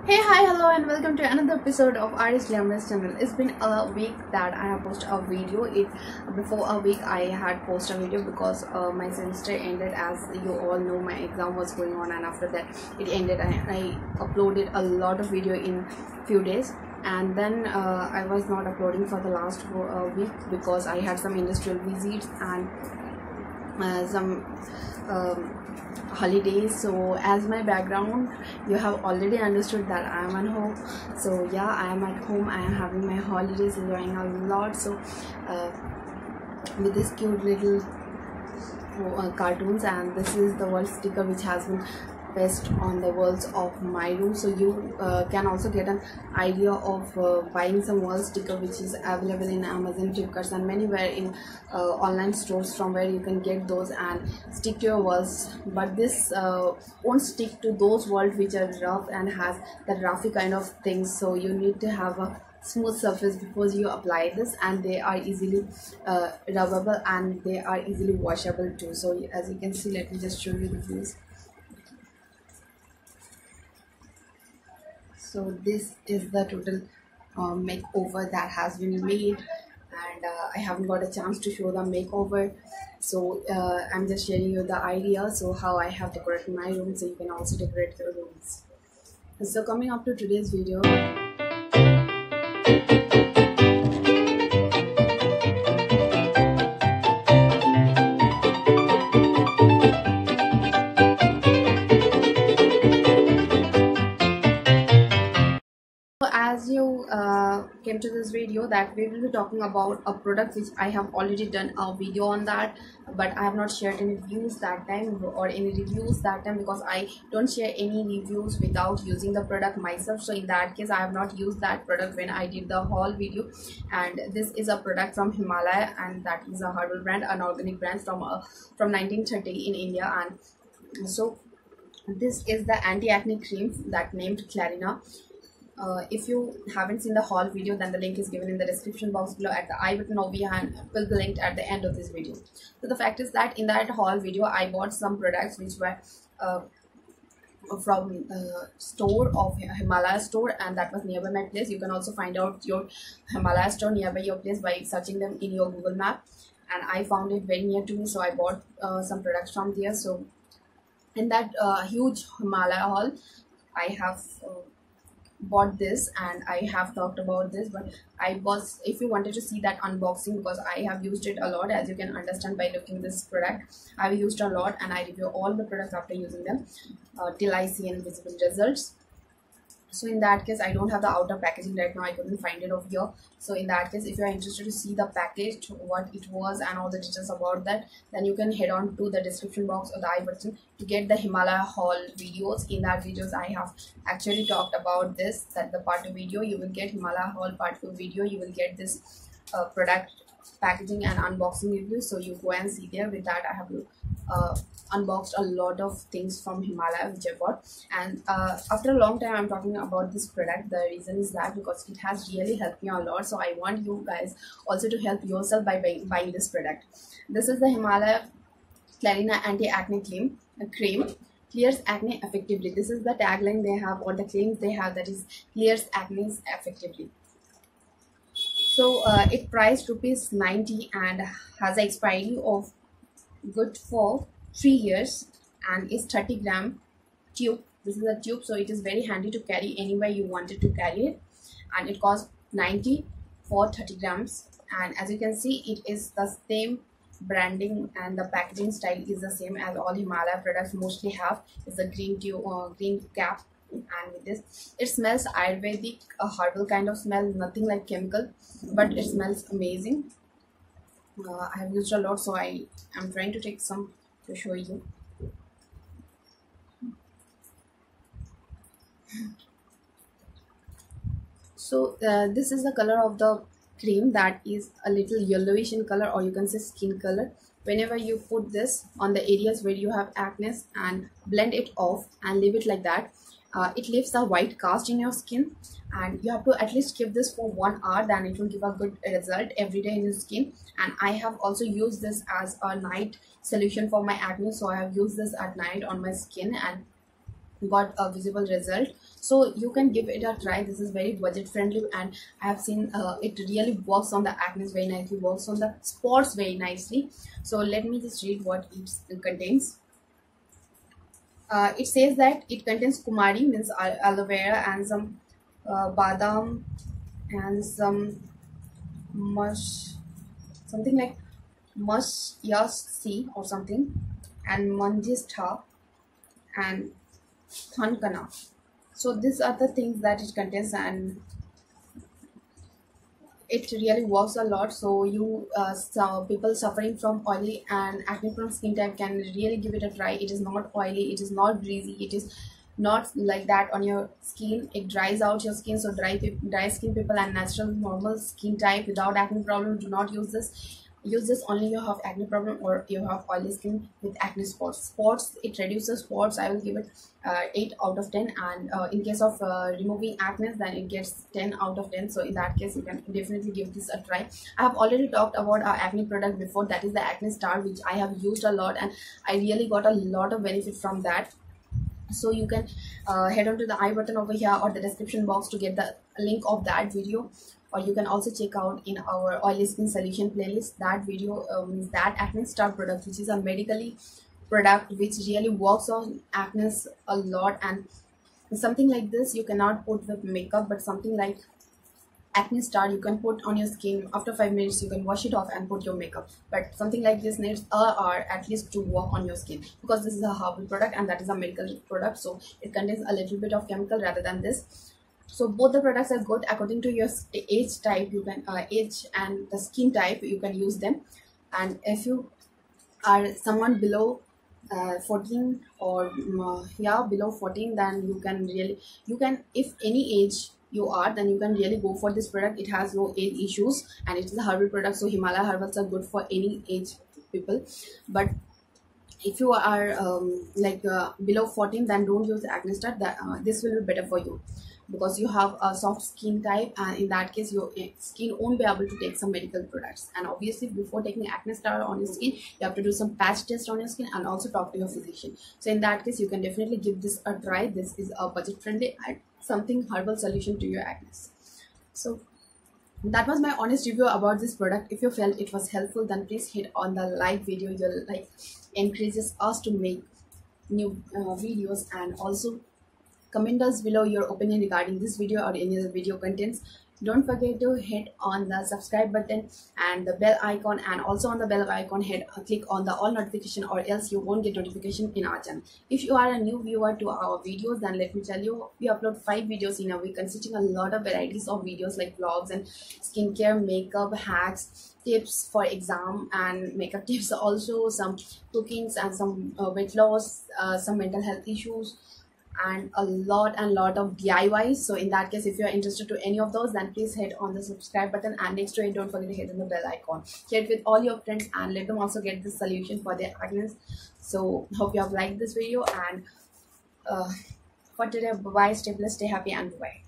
Hey, hi, hello, and welcome to another episode of Artist Glamorous channel. It's been a week that I have posted a video. Before a week I had posted a video because my semester ended. As you all know, my exam was going on, and after that it ended. I uploaded a lot of video in few days, and then I was not uploading for the last week because I had some industrial visits and some holidays. So as my background, you have already understood that I am at home. So yeah, I am at home, I am having my holidays, enjoying a lot. So with this cute little cartoons, and this is the world sticker which has been pasted on the walls of my room. So you can also get an idea of buying some wall sticker which is available in Amazon, Flipkart, and many where in online stores from where you can get those and stick to your walls. But this won't stick to those walls which are rough and has that roughy kind of things. So you need to have a smooth surface before you apply this, and they are easily rubbable and they are easily washable too. So as you can see, let me just show you the views. So this is the total makeover that has been made, and I haven't got a chance to show the makeover, so I'm just sharing you the idea, so how I have decorated my room, so you can also decorate your rooms. So coming up to today's video, as you came to this video, that we will be talking about a product which I have already done a video on that, but I have not shared any views that time or any reviews that time because I don't share any reviews without using the product myself. So in that case, I have not used that product when I did the haul video. And this is a product from Himalaya, and that is a herbal brand, an organic brand from 1930 in India. And so this is the anti-acne cream that named Clarina. If you haven't seen the haul video, then the link is given in the description box below at the I button, or we will be linked at the end of this video. So the fact is that in that haul video, I bought some products which were from store of Himalaya store, and that was nearby my place. You can also find out your Himalaya store nearby your place by searching them in your Google map, and I found it very near to me, so I bought some products from there. So in that huge Himalaya haul, I have bought this and I have talked about this, but if you wanted to see that unboxing, because I have used it a lot, as you can understand by looking this product, I've used a lot and I review all the products after using them till I see any visible results. So in that case, I don't have the outer packaging right now, I couldn't find it over here. So in that case, if you are interested to see the package, what it was and all the details about that, then you can head on to the description box or the I button to get the Himalaya haul videos. In that videos, I have actually talked about this, that the part 2 video, you will get Himalaya haul part 2 video, you will get this product packaging and unboxing review. So you go and see there. With that, I have unboxed a lot of things from Himalaya which I bought, and after a long time I'm talking about this product. The reason is that because it has really helped me a lot, so I want you guys also to help yourself by buying this product. This is the Himalaya Clarina anti-acne cream, clears acne effectively. This is the tagline they have, or the claims they have, that is clears acne effectively. So it priced ₹90 and has an expiry of good for 3 years, and is 30-gram tube. This is a tube, so it is very handy to carry anywhere you wanted to carry it, and it costs 90 for 30 grams. And as you can see, it is the same branding and the packaging style is the same as all Himalaya products mostly have. It's a green tube or green cap, and with this, it smells Ayurvedic, a herbal kind of smell, nothing like chemical, but it smells amazing. I have used a lot, so I am trying to take some to show you. So this is the color of the cream, that is a little yellowish in color, or you can say skin color. Whenever you put this on the areas where you have acne and blend it off and leave it like that, it leaves a white cast in your skin, and you have to at least keep this for 1 hour, then it will give a good result every day in your skin. And I have also used this as a night solution for my acne, so I have used this at night on my skin and got a visible result. So you can give it a try. This is very budget friendly, and I have seen it really works on the acne very nicely, works on the spots very nicely. So let me just read what it contains. It says that it contains kumari, means aloe vera, and some badam, and some mush, something like mush yasi or something, and manjistha, and thankana. So these are the things that it contains, and it really works a lot. So you so people suffering from oily and acne prone skin type can really give it a try. It is not oily, it is not greasy, it is not like that on your skin. It dries out your skin. So dry skin people and natural normal skin type without acne problem, do not use this. Use this only you have acne problem or you have oily skin with acne spots. It reduces spots. I will give it 8 out of 10, and in case of removing acne, then it gets 10 out of 10. So in that case, you can definitely give this a try. I have already talked about our acne product before, that is the acne star, which I have used a lot, and I really got a lot of benefit from that. So you can head on to the I button over here or the description box to get the link of that video, or you can also check out in our oily skin solution playlist that video, that acne star product, which is a medically product which really works on acne a lot. And something like this you cannot put with makeup, but something like acne star you can put on your skin. After 5 minutes you can wash it off and put your makeup, but something like this needs a hour at least to work on your skin, because this is a herbal product and that is a medical product, so it contains a little bit of chemical rather than this. So both the products are good according to your age type. You can age and the skin type, you can use them. And if you are someone below 14 or yeah, below 14, then you can, if any age you are, then you can really go for this product. It has no age issues and it is a herbal product, so Himalaya herbals are good for any age people. But if you are below 14, then don't use acne star. That this will be better for you, because you have a soft skin type, and in that case your skin won't be able to take some medical products. And obviously before taking acne star on your skin, you have to do some patch test on your skin and also talk to your physician. So in that case you can definitely give this a try. This is a budget friendly and something herbal solution to your acne. So that was my honest review about this product. If you felt it was helpful, then please hit on the like video. Your like encourages us to make new videos, and also comment us below your opinion regarding this video or any other video contents. Don't forget to hit on the subscribe button and the bell icon, and also on the bell icon click on the all notification, or else you won't get notification in our channel. If you are a new viewer to our videos, then let me tell you, we upload 5 videos in a week consisting a lot of varieties of videos like vlogs and skincare, makeup hacks, tips for exam and makeup tips, also some cookings and some weight loss, some mental health issues, and a lot of DIYs. So in that case, if you are interested to any of those, then please hit on the subscribe button, and next to it don't forget to hit on the bell icon. Share it with all your friends and let them also get this solution for their acne. So hope you have liked this video, and for today, bye bye, stay blessed, stay happy, and bye.